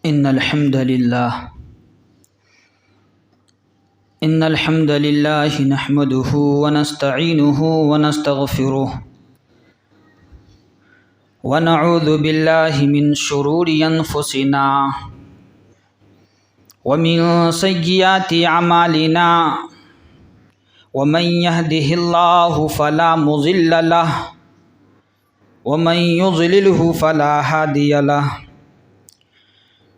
إن الحمد لله نحمده ونستعينه ونستغفره ونعوذ بالله من شرور أنفسنا ومن سيئات أعمالنا ومن يهده الله فلا مضل له ومن يضلله فلا هادي له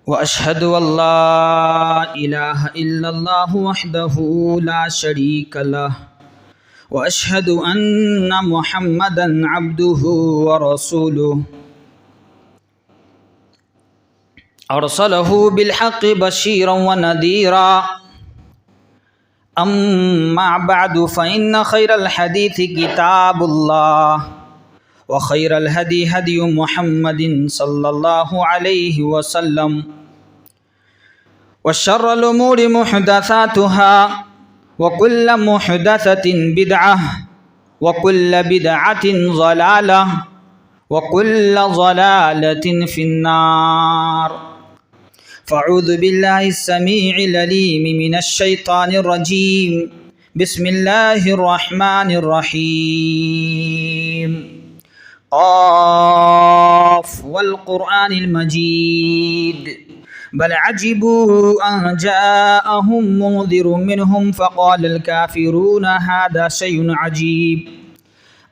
وأشهد أن لا إله إلا الله وحده لا شريك له وأشهد أن محمدا عبده ورسوله أرسله بالحق بشيرا ونذيرا أما بعد فإن خير الحديث كتاب الله وخير الهدي هدي محمد صلى الله عليه وسلم وشر الأمور محدثاتها وكل محدثة بدعة وكل بدعة ضلالة وكل ضلالة في النار فأعوذ بالله السميع العليم من الشيطان الرجيم بسم الله الرحمن الرحيم قاف والقرآن المجيد بل عجبوا أن جاءهم منذر منهم فقال الكافرون هذا شيء عجيب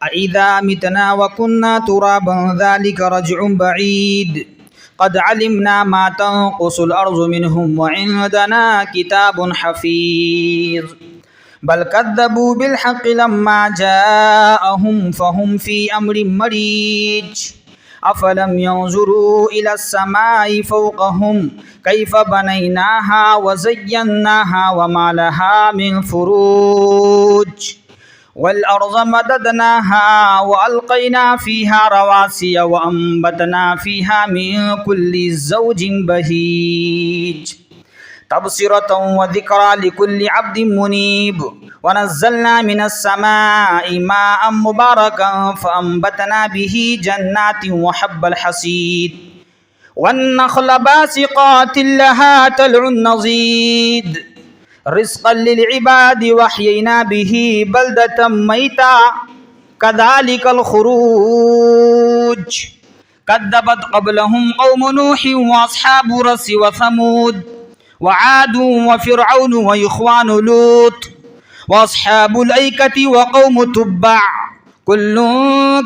أإذا متنا وكنا ترابا ذلك رجع بعيد قد علمنا ما تنقص الأرض منهم وعندنا كتاب حفيظ بل كذبوا بالحق لما جاءهم فهم في أمر مريج أفلم ينظروا إلى السماء فوقهم كيف بنيناها وزيناها وما لها من فروج والأرض مددناها وألقينا فيها رواسي وأنبتنا فيها من كل زوج بهيج تبصرة وذكرى لكل عبد منيب ونزلنا من السماء ماء مباركا فأنبتنا به جنات وحب الحصيد والنخل باسقات لها طلع نضيد رزقا للعباد وأحيينا به بلدة ميتا كذلك الخروج كذبت قبلهم قوم نوح وأصحاب رس وثمود وعاد وفرعون وإخوان لوط وأصحاب الأيكة وقوم تبع كل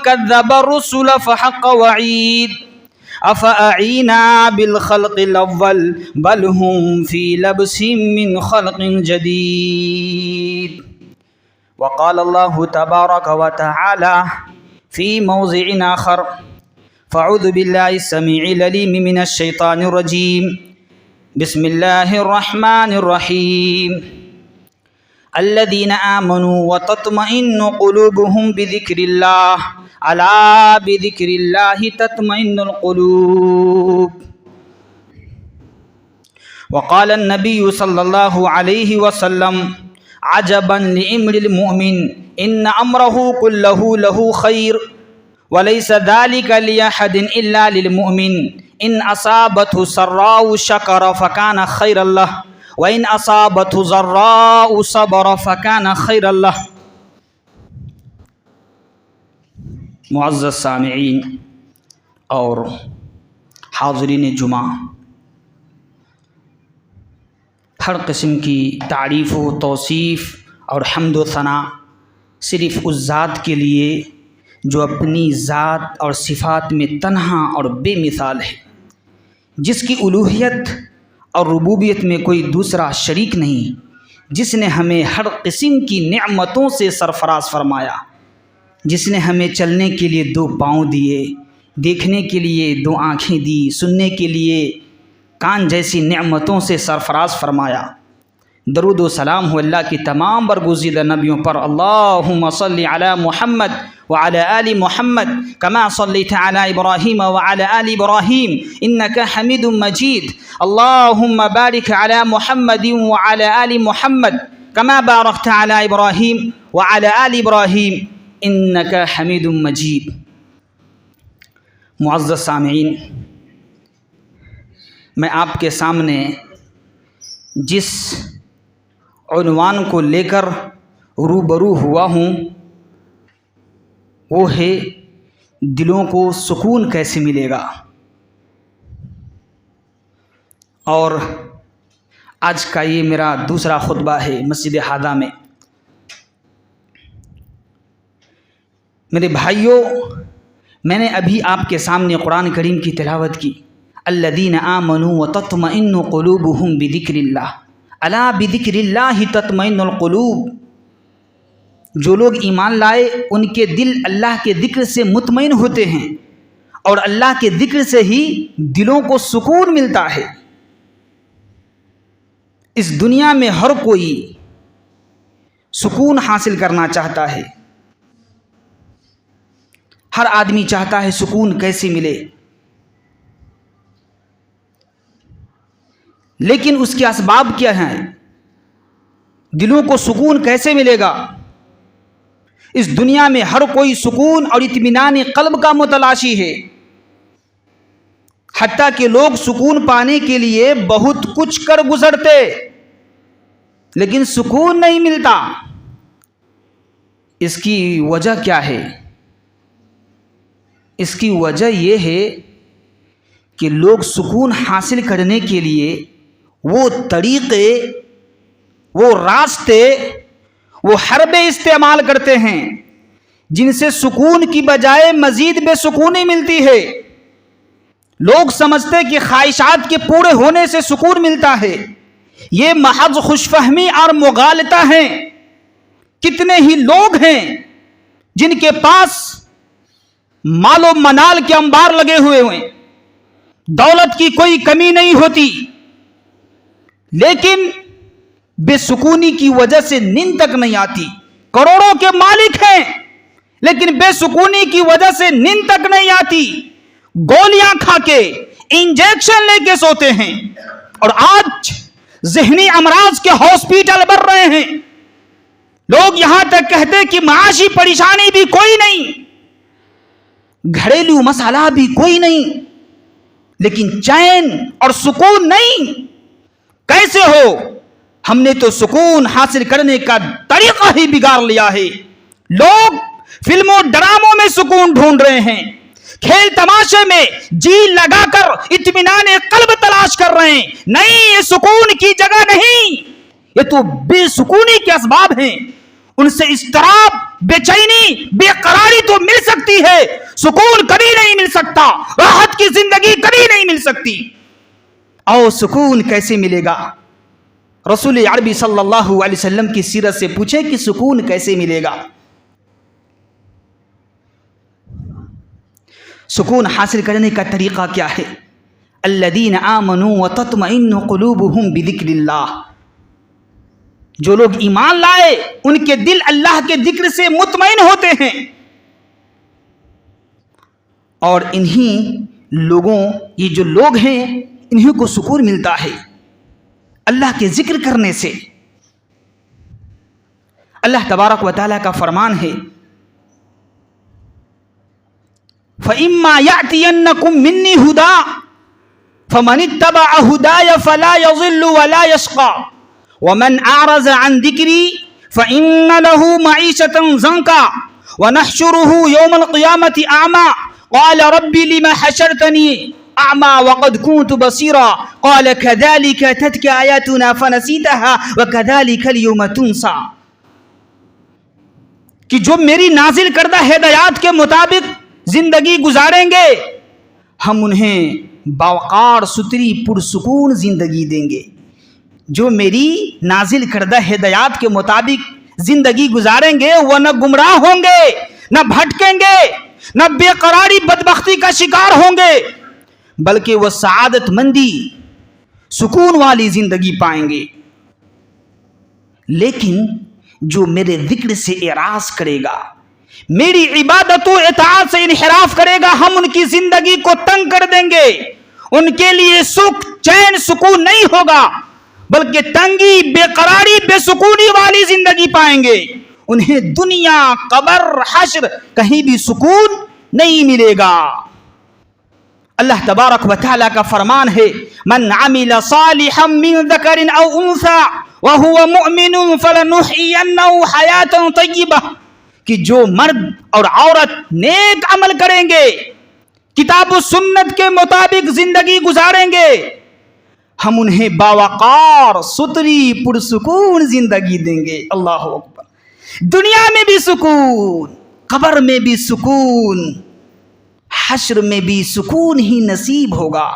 كذب الرسل فحق وعيد أفأعينا بالخلق الأول بل هم في لبس من خلق جديد وقال الله تبارك وتعالى في موضع آخر فأعوذ بالله السميع العليم من الشيطان الرجيم بسم الله الرحمن الرحيم الذين آمنوا وتطمئن قلوبهم بذكر الله ألا بذكر الله تطمئن القلوب وقال النبي صلى الله عليه وسلم عجبا لأمر المؤمن إن أمره كله له خير وليس ذلك لأحد إلا للمؤمن إن أصابته سراء شكر فكان خيرا له وإن أصابته ضراء صبر فكان خيرا له معزز سامعین اور حاضرین جمعہ، ہر قسم کی تعریف و توصیف اور حمد و ثنا صرف اس ذات کے لیے جو اپنی ذات اور صفات میں تنہا اور بے مثال ہے، جس کی الوہیت اور ربوبیت میں کوئی دوسرا شریک نہیں، جس نے ہمیں ہر قسم کی نعمتوں سے سرفراز فرمایا، جس نے ہمیں چلنے کے لیے 2 پاؤں دیے، دیکھنے کے لیے 2 آنکھیں دی، سننے کے لیے کان جیسی نعمتوں سے سرفراز فرمایا۔ درود و سلام ہو اللہ کی تمام برگزیدہ نبیوں پر۔ اللہم صلی علی محمد وعلى آل محمد كما صليت على إبراهيم وعلى آل إبراهيم إنك حميد مجيد اللهم بارك على محمد وعلى آل محمد كما باركت على إبراهيم وعلى آل إبراهيم إنك حميد مجيد۔ معزز سامعین، میں آپ کے سامنے جس عنوان کو لے کر روبرو ہوا ہوں وہ ہے دلوں کو سکون کیسے ملے گا۔ اور آج کا یہ میرا دوسرا خطبہ ہے مسجد ہادہ میں۔ میرے بھائیوں، میں نے ابھی آپ کے سامنے قرآن کریم کی تلاوت کی، الذین آمنوا وتطمئن قلوبهم بذکر اللہ، الا بذکر اللہ تطمئن القلوب۔ جو لوگ ایمان لائے ان کے دل اللہ کے ذکر سے مطمئن ہوتے ہیں، اور اللہ کے ذکر سے ہی دلوں کو سکون ملتا ہے۔ اس دنیا میں ہر کوئی سکون حاصل کرنا چاہتا ہے، ہر آدمی چاہتا ہے سکون کیسے ملے، لیکن اس کے اسباب کیا ہیں؟ دلوں کو سکون کیسے ملے گا؟ اس دنیا میں ہر کوئی سکون اور اطمینان قلب کا متلاشی ہے، حتیٰ کہ لوگ سکون پانے کے لیے بہت کچھ کر گزرتے لیکن سکون نہیں ملتا۔ اس کی وجہ کیا ہے؟ اس کی وجہ یہ ہے کہ لوگ سکون حاصل کرنے کے لیے وہ طریقے، وہ راستے، وہ حربے استعمال کرتے ہیں جن سے سکون کی بجائے مزید بے سکونی ملتی ہے۔ لوگ سمجھتے کہ خواہشات کے پورے ہونے سے سکون ملتا ہے، یہ محض خوش فہمی اور مغالطہ ہیں۔ کتنے ہی لوگ ہیں جن کے پاس مال و منال کے انبار لگے ہوئے ہیں، دولت کی کوئی کمی نہیں ہوتی، لیکن بے سکونی کی وجہ سے نیند تک نہیں آتی۔ کروڑوں کے مالک ہیں لیکن بے سکونی کی وجہ سے نیند تک نہیں آتی، گولیاں کھا کے انجیکشن لے کے سوتے ہیں، اور آج ذہنی امراض کے ہاسپیٹل بڑھ رہے ہیں۔ لوگ یہاں تک کہتے کہ معاشی پریشانی بھی کوئی نہیں، گھریلو مسئلہ بھی کوئی نہیں، لیکن چین اور سکون نہیں۔ کیسے ہو؟ ہم نے تو سکون حاصل کرنے کا طریقہ ہی بگاڑ لیا ہے۔ لوگ فلموں ڈراموں میں سکون ڈھونڈ رہے ہیں، کھیل تماشے میں جی لگا کر اطمینان قلب تلاش کر رہے ہیں۔ نہیں، یہ سکون کی جگہ نہیں، یہ تو بے سکونی کے اسباب ہیں۔ ان سے اضطراب، بے چینی، بے قراری تو مل سکتی ہے، سکون کبھی نہیں مل سکتا، راحت کی زندگی کبھی نہیں مل سکتی۔ اور سکون کیسے ملے گا؟ رسول عربی صلی اللہ علیہ وسلم کی سیرت سے پوچھیں کہ سکون کیسے ملے گا؟ سکون حاصل کرنے کا طریقہ کیا ہے؟ الذین آمنوا وتطمئن قلوبهم بذکر اللہ۔ جو لوگ ایمان لائے ان کے دل اللہ کے ذکر سے مطمئن ہوتے ہیں، اور انہی لوگوں، یہ جو لوگ ہیں انہی کو سکون ملتا ہے اللہ کے ذکر کرنے سے۔ اللہ تبارک و تعالیٰ کا فرمان ہے، فَإِمَّا يَأْتِيَنَّكُم مِّنِّي هُدًى فَمَنِ اتَّبَعَ هُدَايَ فَلَا يَضِلُّ وَلَا يَشْقَى وَمَنْ أَعْرَضَ عَنْ ذِكْرِي فَإِنَّ لَهُ مَعِيشَةً ضَنكًا وَنَحْشُرُهُ يَوْمَ الْقِيَامَةِ أَعْمَى قَالَ رَبِّ لِمَ حَشَرْتَنِي أَعْمَى وَقَدْ كُنتُ بَصِيرًا قَالَ كَذَلِكَ أَتَتْكَ آيَاتُنَا فَنَسِيتَهَا وَكَذَلِكَ الْيَوْمَ تُنسَى۔ کہ جو میری نازل کردہ ہدایات کے مطابق زندگی گزاریں گے، ہم انہیں باوقار ستھری پرسکون زندگی دیں گے۔ جو میری نازل کردہ ہدایات کے مطابق زندگی گزاریں گے وہ نہ گمراہ ہوں گے، نہ بھٹکیں گے، نہ بے قراری بدبختی کا شکار ہوں گے، بلکہ وہ سعادت مندی، سکون والی زندگی پائیں گے۔ لیکن جو میرے ذکر سے اعراض کرے گا، میری عبادت و اطاعت سے انحراف کرے گا، ہم ان کی زندگی کو تنگ کر دیں گے۔ ان کے لیے سکھ، چین، سکون نہیں ہوگا، بلکہ تنگی، بے قراری، بے سکونی والی زندگی پائیں گے۔ انہیں دنیا، قبر، حشر کہیں بھی سکون نہیں ملے گا۔ اللہ تبارک و تعالیٰ کا فرمان ہے من عمل صالحا من ذکر او انثى وهو مؤمن فلنحيينه حیاتا طیبہ، کہ جو مرد اور عورت نیک عمل کریں گے، کتاب و سنت کے مطابق زندگی گزاریں گے، ہم انہیں باوقار ستری پرسکون زندگی دیں گے۔ اللہ اکبر۔ دنیا میں بھی سکون، قبر میں بھی سکون، حشر میں بھی سکون ہی نصیب ہوگا۔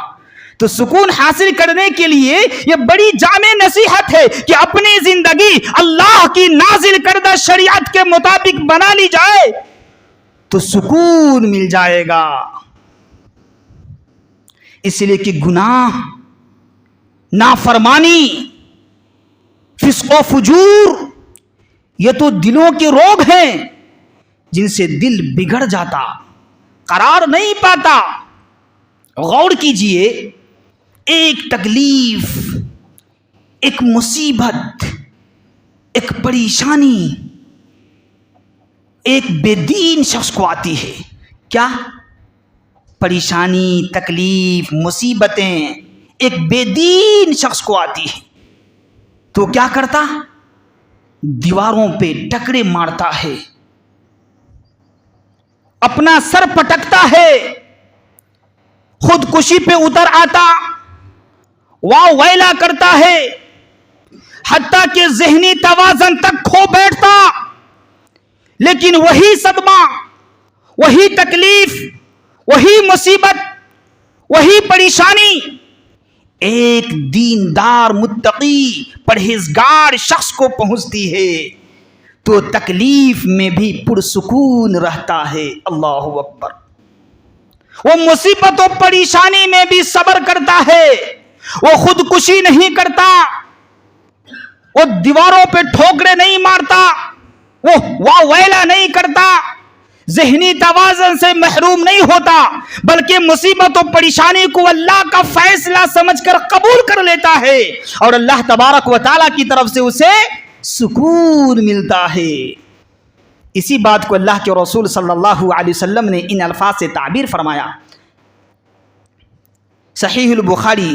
تو سکون حاصل کرنے کے لیے یہ بڑی جامع نصیحت ہے کہ اپنی زندگی اللہ کی نازل کردہ شریعت کے مطابق بنا لی جائے تو سکون مل جائے گا۔ اس لیے کہ گناہ، نافرمانی، فسق و فجور یہ تو دلوں کے روگ ہیں جن سے دل بگڑ جاتا، قرار نہیں پاتا۔ غور کیجئے، ایک تکلیف، ایک مصیبت، ایک پریشانی ایک بے دین شخص کو آتی ہے، کیا پریشانی، تکلیف، مصیبتیں ایک بے دین شخص کو آتی ہے تو کیا کرتا؟ دیواروں پہ ٹکرے مارتا ہے، اپنا سر پٹکتا ہے، خودکشی پہ اتر آتا، واہ ویلا کرتا ہے، حتیٰ کہ ذہنی توازن تک کھو بیٹھتا۔ لیکن وہی صدمہ، وہی تکلیف، وہی مصیبت، وہی پریشانی ایک دیندار، متقی، پرہیزگار شخص کو پہنچتی ہے تو تکلیف میں بھی پرسکون رہتا ہے۔ اللہ اکبر۔ وہ مصیبت و پریشانی میں بھی صبر کرتا ہے، وہ خودکشی نہیں کرتا، وہ دیواروں پہ ٹھوکرے نہیں مارتا، وہ واہ ویلا نہیں کرتا، ذہنی توازن سے محروم نہیں ہوتا، بلکہ مصیبت و پریشانی کو اللہ کا فیصلہ سمجھ کر قبول کر لیتا ہے اور اللہ تبارک و تعالیٰ کی طرف سے اسے سکون ملتا ہے۔ اسی بات کو اللہ کے رسول صلی اللہ علیہ وسلم نے ان الفاظ سے تعبیر فرمایا۔ صحیح البخاری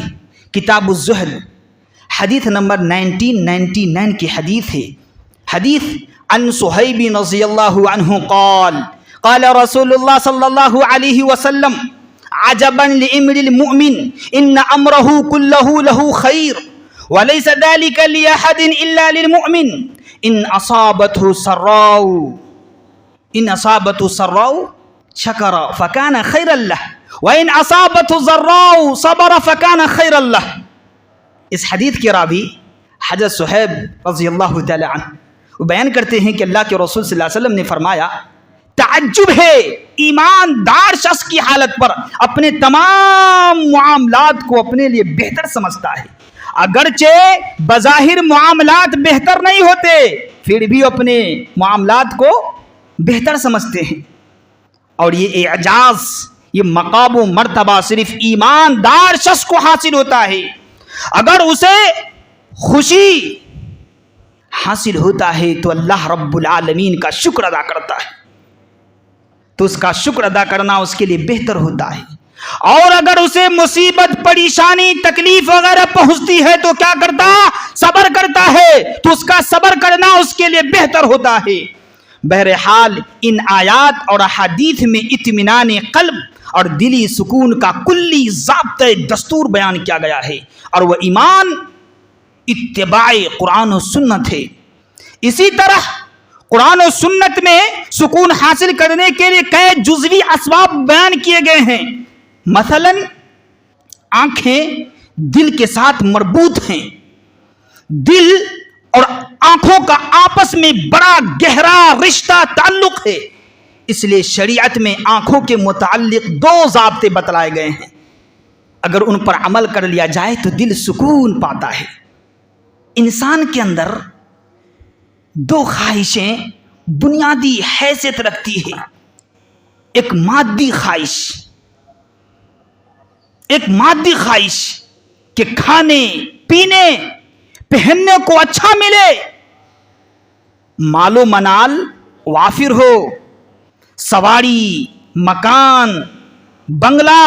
کتاب الزہد حدیث نمبر 1999 کی حدیث ہے۔ حدیث عن صہیب رضی اللہ عنہ قال قال رسول اللہ صلی اللہ علیہ وسلم عجبا لامر المؤمن ان امره كله له خیر وليس ذلك لأحد الا للمؤمن ان اصابته سراء شکر فكان خيرا له وان اصابته ضراء صبر فكان خيرا له۔ اس حدیث کے راوی حضرت صہیب رضی اللہ تعالی عنہ وہ بیان کرتے ہیں کہ اللہ کے رسول صلی اللہ علیہ وسلم نے فرمایا، تعجب ہے ایماندار شخص کی حالت پر اپنے تمام معاملات کو اپنے لیے بہتر سمجھتا ہے، اگرچہ بظاہر معاملات بہتر نہیں ہوتے پھر بھی اپنے معاملات کو بہتر سمجھتے ہیں۔ اور یہ اعجاز، یہ مقام و مرتبہ صرف ایماندار شخص کو حاصل ہوتا ہے۔ اگر اسے خوشی حاصل ہوتا ہے تو اللہ رب العالمین کا شکر ادا کرتا ہے، تو اس کا شکر ادا کرنا اس کے لیے بہتر ہوتا ہے۔ اور اگر اسے مصیبت، پریشانی، تکلیف وغیرہ پہنچتی ہے تو کیا کرتا؟ صبر کرتا ہے، تو اس کا صبر کرنا اس کے لیے بہتر ہوتا ہے۔ بہرحال ان آیات اور احادیث میں اطمینان قلب اور دلی سکون کا کلی ضابطہ دستور بیان کیا گیا ہے، اور وہ ایمان اتباع قرآن و سنت ہے۔ اسی طرح قرآن و سنت میں سکون حاصل کرنے کے لیے کئی جزوی اسباب بیان کیے گئے ہیں۔ مثلا آنکھیں دل کے ساتھ مربوط ہیں، دل اور آنکھوں کا آپس میں بڑا گہرا رشتہ تعلق ہے، اس لیے شریعت میں آنکھوں کے متعلق 2 ضابطے بتلائے گئے ہیں، اگر ان پر عمل کر لیا جائے تو دل سکون پاتا ہے۔ انسان کے اندر 2 خواہشیں بنیادی حیثیت رکھتی ہے، ایک مادی خواہش کہ کھانے، پینے، پہننے کو اچھا ملے، مال و منال وافر ہو، سواری، مکان، بنگلہ،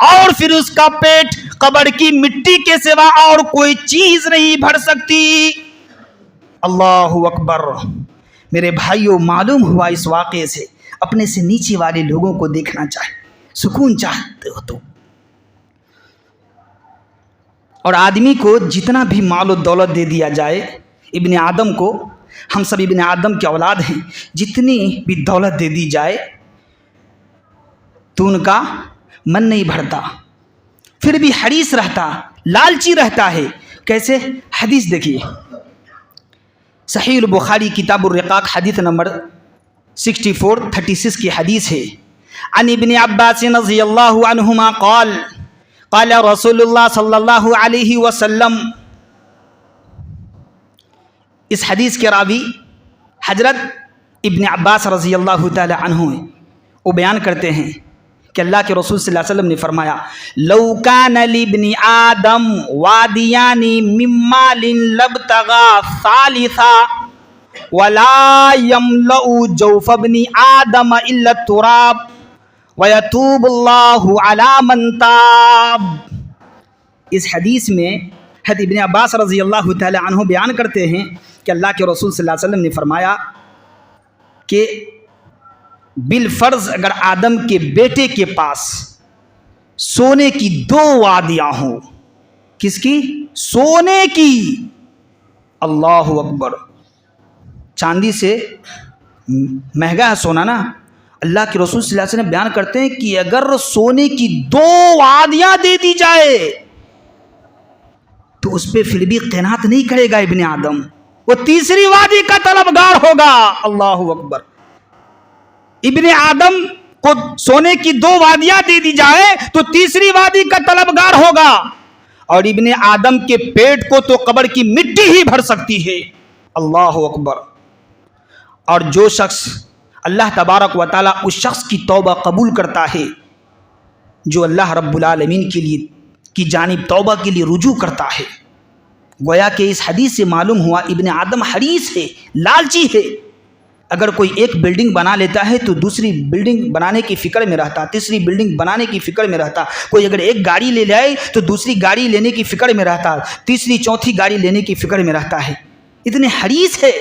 اور پھر اس کا پیٹ قبر کی مٹی کے سوا اور کوئی چیز نہیں بھر سکتی۔ اللہ اکبر۔ میرے بھائیوں، معلوم ہوا اس واقعے سے اپنے سے نیچے والے لوگوں کو دیکھنا چاہیے، سکون چاہتے ہو تو۔ اور آدمی کو جتنا بھی مال و دولت دے دیا جائے، ابن آدم کو، ہم سب ابن آدم کے اولاد ہیں، جتنی بھی دولت دے دی جائے تو ان کا من نہیں بھرتا، پھر بھی حریص رہتا، لالچی رہتا ہے۔ کیسے؟ حدیث دیکھیے، صحیح البخاری کتاب الرقاق حدیث نمبر 6436 کی حدیث ہے۔ عن ابن عباس رضی اللہ عنہما قال قال رسول اللہ صلی اللہ علیہ وسلم۔ اس حدیث کے راوی حضرت ابن عباس رضی اللہ تعالی عنہ ہیں۔ وہ بیان کرتے ہیں کہ اللہ کے رسول صلی اللہ علیہ وسلم نے فرمایا، لو کان لابن آدم وادیان من مال لابتغى ثالثا ولا يملأ جوف ابن آدم الا التراب ويتوب الله على من تاب۔ اس حدیث میں حضرت ابن عباس رضی اللہ تعالی عنہ بیان کرتے ہیں کہ اللہ کے رسول صلی اللہ علیہ وسلم نے فرمایا کہ بالفرض اگر آدم کے بیٹے کے پاس سونے کی 2 وادیاں ہوں، کس کی؟ سونے کی۔ اللہ اکبر۔ چاندی سے مہنگا ہے سونا نا۔ اللہ کے رسول صلی اللہ علیہ وسلم بیان کرتے ہیں کہ اگر سونے کی 2 وادیاں دے دی جائے تو اس پہ پھر بھی قناعت نہیں کرے گا ابن آدم، وہ تیسری وادی کا طلبگار ہوگا۔ اللہ اکبر۔ ابن آدم کو سونے کی 2 وادیاں دے دی جائے تو تیسری وادی کا طلبگار ہوگا، اور ابن آدم کے پیٹ کو تو قبر کی مٹی ہی بھر سکتی ہے۔ اللہ اکبر۔ اور جو شخص اللہ تبارک و تعالیٰ اس شخص کی توبہ قبول کرتا ہے جو اللہ رب العالمین کے لیے کی جانب توبہ کے لیے رجوع کرتا ہے، گویا کہ اس حدیث سے معلوم ہوا ابن آدم حریص ہے، لالچی ہے۔ اگر کوئی ایک بلڈنگ بنا لیتا ہے تو دوسری بلڈنگ بنانے کی فکر میں رہتا، تیسری بلڈنگ بنانے کی فکر میں رہتا۔ کوئی اگر ایک گاڑی لے جائے تو دوسری گاڑی لینے کی فکر میں رہتا، تیسری چوتھی گاڑی لینے کی فکر میں رہتا ہے، اتنے حریص ہے۔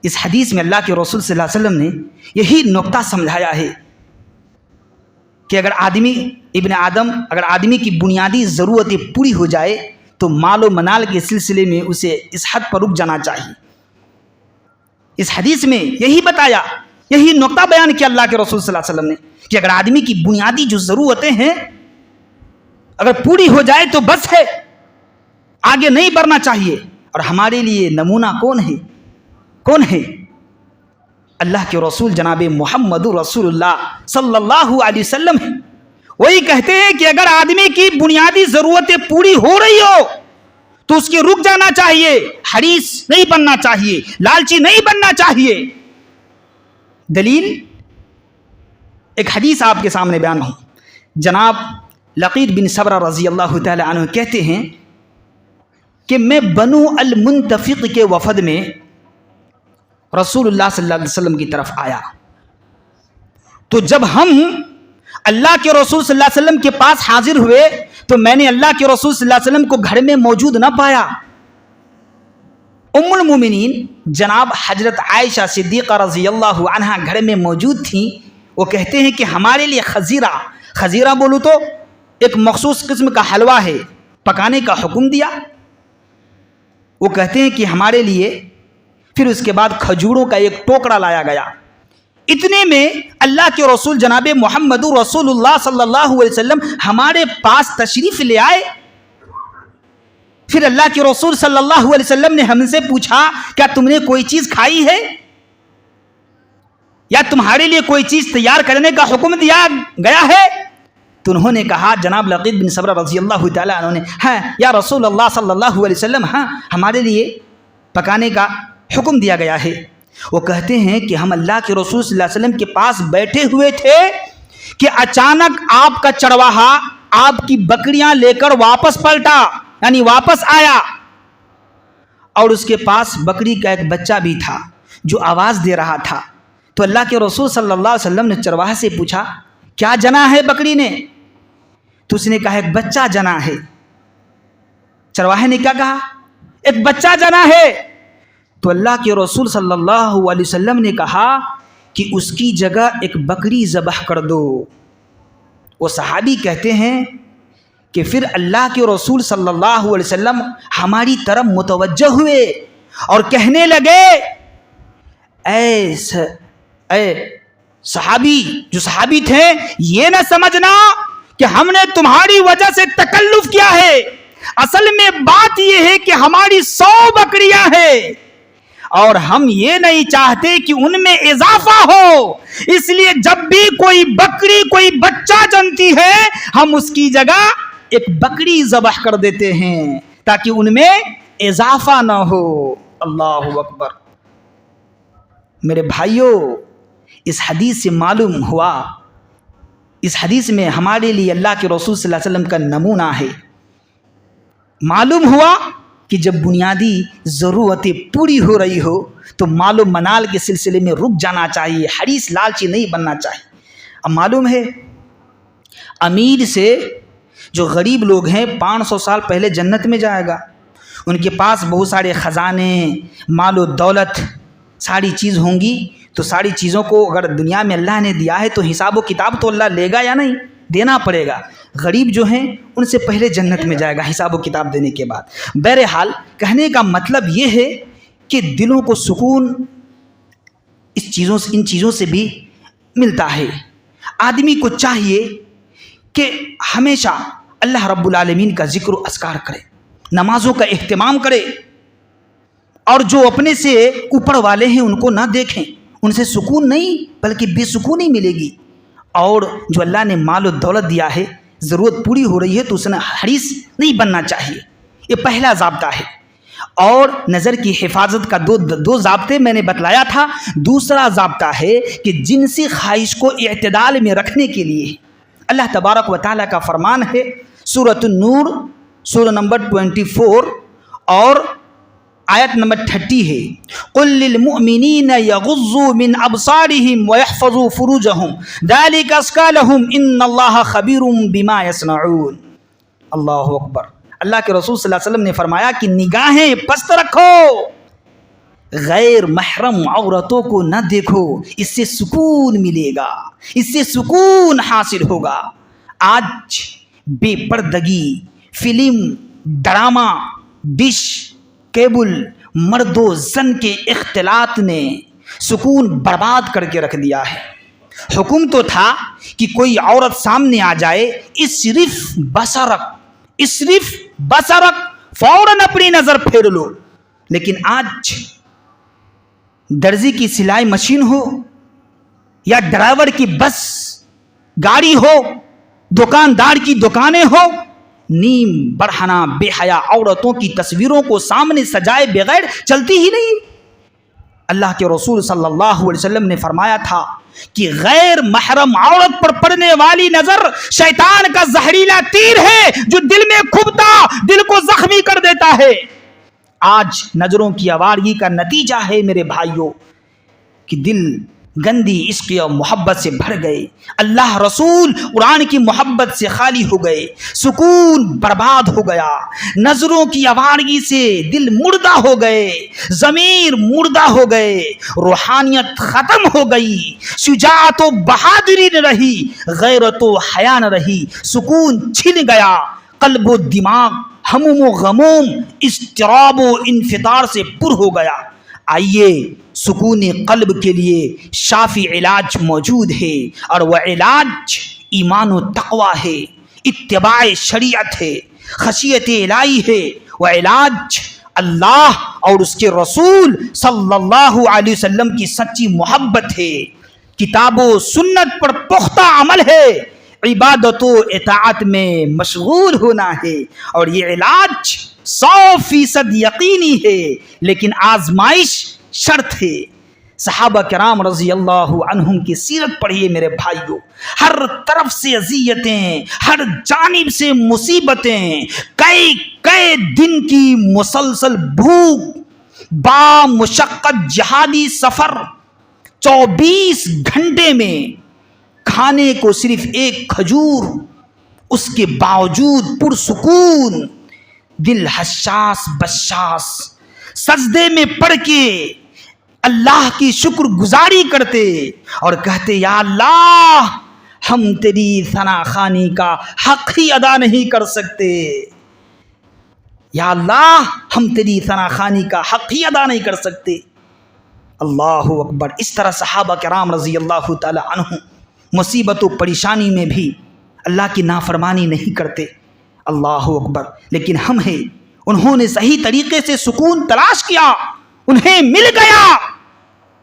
اس حدیث میں اللہ کے رسول صلی اللہ علیہ وسلم نے یہی نقطہ سمجھایا ہے کہ اگر ابن آدم اگر آدمی کی بنیادی ضرورتیں پوری ہو جائے تو مال و منال کے سلسلے میں اسے اس حد پر رک جانا چاہیے۔ اس حدیث میں یہی بتایا، یہی نقطہ بیان کیا اللہ کے رسول صلی اللہ علیہ وسلم نے کہ اگر آدمی کی بنیادی جو ضرورتیں ہیں اگر پوری ہو جائے تو بس ہے، آگے نہیں بڑھنا چاہیے۔ اور ہمارے لیے نمونہ کون ہے؟ اللہ کے رسول جناب محمد رسول اللہ صلی اللہ علیہ وسلم ہیں۔ وہی کہتے ہیں کہ اگر آدمی کی بنیادی ضرورتیں پوری ہو رہی ہو تو اس کے رک جانا چاہیے، حریص نہیں بننا چاہیے، لالچی نہیں بننا چاہیے۔ دلیل ایک حدیث آپ کے سامنے بیان ہو۔ جناب لقید بن صبرہ رضی اللہ تعالی عنہ کہتے ہیں کہ میں بنو المنتفق کے وفد میں رسول اللہ صلی اللہ علیہ وسلم کی طرف آیا، تو جب ہم اللہ کے رسول صلی اللہ علیہ وسلم کے پاس حاضر ہوئے تو میں نے اللہ کے رسول صلی اللہ علیہ وسلم کو گھر میں موجود نہ پایا۔ ام المومنین جناب حضرت عائشہ صدیقہ رضی اللہ عنہا گھر میں موجود تھیں۔ وہ کہتے ہیں کہ ہمارے لیے خزیرہ بولو تو ایک مخصوص قسم کا حلوہ ہے، پکانے کا حکم دیا۔ وہ کہتے ہیں کہ ہمارے لیے پھر اس کے بعد کھجوروں کا ایک ٹوکرا لایا گیا۔ اتنے میں اللہ کے رسول جناب محمد رسول اللہ صلی اللہ علیہ وسلم ہمارے پاس تشریف لے آئے۔ پھر اللہ کے رسول صلی اللہ علیہ وسلم نے ہم سے پوچھا کیا تم نے کوئی چیز کھائی ہے یا تمہارے لیے کوئی چیز تیار کرنے کا حکم دیا گیا ہے؟ تو انہوں نے کہا، جناب لقید بن صبرہ رضی اللہ تعالیٰ عنہ نے، ہاں یا رسول اللہ صلی اللہ علیہ وسلم، ہاں ہمارے لیے پکانے کا حکم دیا گیا ہے۔ وہ کہتے ہیں کہ ہم اللہ کے رسول صلی اللہ علیہ وسلم کے پاس بیٹھے ہوئے تھے کہ اچانک آپ کا چرواہا آپ کی بکریاں لے کر واپس پلٹا، یعنی واپس آیا، اور اس کے پاس بکری کا ایک بچہ بھی تھا جو آواز دے رہا تھا۔ تو اللہ کے رسول صلی اللہ علیہ وسلم نے چرواہے سے پوچھا، کیا جنا ہے بکری نے؟ تو اس نے کہا ایک بچہ جنا ہے. چرواہے نے کیا کہا؟ ایک بچہ جنا ہے. تو اللہ کے رسول صلی اللہ علیہ وسلم نے کہا کہ اس کی جگہ ایک بکری ذبح کر دو. وہ صحابی کہتے ہیں کہ پھر اللہ کے رسول صلی اللہ علیہ وسلم ہماری طرف متوجہ ہوئے اور کہنے لگے اے صحابی، جو صحابی تھے، یہ نہ سمجھنا کہ ہم نے تمہاری وجہ سے تکلف کیا ہے. اصل میں بات یہ ہے کہ ہماری 100 بکریاں ہیں اور ہم یہ نہیں چاہتے کہ ان میں اضافہ ہو. اس لیے جب بھی کوئی بکری کوئی بچہ جنتی ہے ہم اس کی جگہ ایک بکری ذبح کر دیتے ہیں تاکہ ان میں اضافہ نہ ہو. اللہ اکبر. میرے بھائیوں، اس حدیث سے معلوم ہوا، اس حدیث میں ہمارے لیے اللہ کے رسول صلی اللہ علیہ وسلم کا نمونہ ہے. معلوم ہوا کہ جب بنیادی ضرورتیں پوری ہو رہی ہو تو مال و منال کے سلسلے میں رک جانا چاہیے، حریص لالچی نہیں بننا چاہیے. اب معلوم ہے امیر سے جو غریب لوگ ہیں 500 سال پہلے جنت میں جائے گا. ان کے پاس بہت سارے خزانے، مال و دولت، ساری چیز ہوں گی. تو ساری چیزوں کو اگر دنیا میں اللہ نے دیا ہے تو حساب و کتاب تو اللہ لے گا یا نہیں؟ دینا پڑے گا. غریب جو ہیں ان سے پہلے جنت میں جائے گا حساب و کتاب دینے کے بعد. بہرحال کہنے کا مطلب یہ ہے کہ دلوں کو سکون ان چیزوں سے بھی ملتا ہے. آدمی کو چاہیے کہ ہمیشہ اللہ رب العالمین کا ذکر و اذکار کرے، نمازوں کا اہتمام کرے، اور جو اپنے سے اوپر والے ہیں ان کو نہ دیکھیں. ان سے سکون نہیں بلکہ بے سکونی ملے گی. اور جو اللہ نے مال و دولت دیا ہے، ضرورت پوری ہو رہی ہے تو اس نے حریص نہیں بننا چاہیے. یہ پہلا ضابطہ ہے. اور نظر کی حفاظت کا دو ضابطے میں نے بتلایا تھا. دوسرا ضابطہ ہے کہ جنسی خواہش کو اعتدال میں رکھنے کے لیے اللہ تبارک و تعالیٰ کا فرمان ہے، سورۃ النور سورہ نمبر 24 اور آیت نمبر 30 ہے، قل للمؤمنین یغضوا من ابصارهم ويحفظوا فروجهم ذلك ازکی لهم ان اللہ خبیر بما یصنعون. اللہ اکبر. اللہ کے رسول صلی اللہ علیہ وسلم نے فرمایا کہ نگاہیں پست رکھو، غیر محرم عورتوں کو نہ دیکھو، اس سے سکون ملے گا، اس سے سکون حاصل ہوگا. آج بے پردگی، فلم، ڈرامہ، ڈش، کیبل، مرد و زن کے اختلاط نے سکون برباد کر کے رکھ دیا ہے. حکم تو تھا کہ کوئی عورت سامنے آ جائے، صرف بصرک فوراً اپنی نظر پھیر لو. لیکن آج درزی کی سلائی مشین ہو یا ڈرائیور کی بس گاڑی ہو، دکاندار کی دکانیں ہو، نیم برہنہ بے حیا عورتوں کی تصویروں کو سامنے سجائے بغیر چلتی ہی نہیں. اللہ کے رسول صلی اللہ علیہ وسلم نے فرمایا تھا کہ غیر محرم عورت پر پڑنے والی نظر شیطان کا زہریلا تیر ہے جو دل میں کھبتا، دل کو زخمی کر دیتا ہے. آج نظروں کی آوارگی کا نتیجہ ہے میرے بھائیوں کہ دل گندی عشق اور محبت سے بھر گئے، اللہ رسول قرآن کی محبت سے خالی ہو گئے، سکون برباد ہو گیا، نظروں کی آوارگی سے دل مردہ ہو گئے، ضمیر مردہ ہو گئے، روحانیت ختم ہو گئی، شجاعت و بہادری نہ رہی، غیرت و حیا نہ رہی، سکون چھن گیا، قلب و دماغ ہموم و غموم، اضطراب و انفطار سے پر ہو گیا. آئیے سکون قلب کے لیے شافی علاج موجود ہے، اور وہ علاج ایمان و تقوی ہے، اتباع شریعت ہے، خشیت الہی ہے. وہ علاج اللہ اور اس کے رسول صلی اللہ علیہ وسلم کی سچی محبت ہے، کتاب و سنت پر پختہ عمل ہے، عبادت و اطاعت میں مشغول ہونا ہے. اور یہ علاج 100% یقینی ہے، لیکن آزمائش شرط ہے. صحابہ کرام رضی اللہ عنہم کی سیرت پڑھیے میرے بھائیوں. ہر طرف سے اذیتیں، ہر جانب سے مصیبتیں، کئی دن کی مسلسل بھوک، با مشقت جہادی سفر، 24 گھنٹے میں کھانے کو صرف ایک کھجور، اس کے باوجود پرسکون، دل حساس بشاس، سجدے میں پڑھ کے اللہ کی شکر گزاری کرتے اور کہتے یا اللہ ہم تیری ثنا خوانی کا حق ہی ادا نہیں کر سکتے، یا اللہ ہم تیری ثنا خوانی کا حق ہی ادا نہیں کر سکتے۔ اللہ اکبر۔ اس طرح صحابہ کرام رضی اللہ تعالی عنہ مصیبت و پریشانی میں بھی اللہ کی نافرمانی نہیں کرتے۔ اللہ اکبر۔ لیکن ہم ہیں، انہوں نے صحیح طریقے سے سکون تلاش کیا، انہیں مل گیا،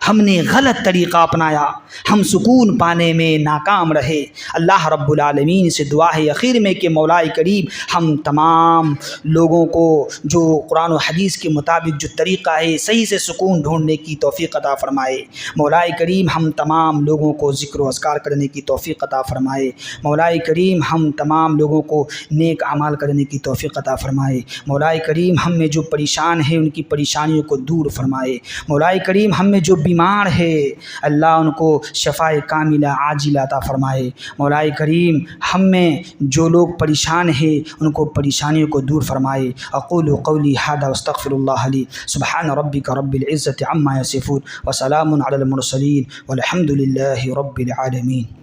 ہم نے غلط طریقہ اپنایا، ہم سکون پانے میں ناکام رہے۔ اللہ رب العالمین سے دعا ہے اخیر میں کہ مولا کریم ہم تمام لوگوں کو جو قرآن و حدیث کے مطابق جو طریقہ ہے صحیح سے سکون ڈھونڈنے کی توفیق عطا فرمائے۔ مولا کریم ہم تمام لوگوں کو ذکر و اذکار کرنے کی توفیق عطا فرمائے۔ مولا کریم ہم تمام لوگوں کو نیک اعمال کرنے کی توفیق عطا فرمائے۔ مولا کریم ہم میں جو پریشان ہیں ان کی پریشانیوں کو دور فرمائے۔ مولا کریم ہم میں جو بیمار ہے اللہ ان کو شفائے کاملہ عاجلہ عطا فرمائے۔ مولا کریم ہم میں جو لوگ پریشان ہیں ان کو پریشانیوں کو دور فرمائے۔ اقول قولی ھذا واستغفر اللہ لی۔ سبحان ربک رب العزۃ عما یصفون وسلام علی المرسلین والحمد للہ رب العالمین۔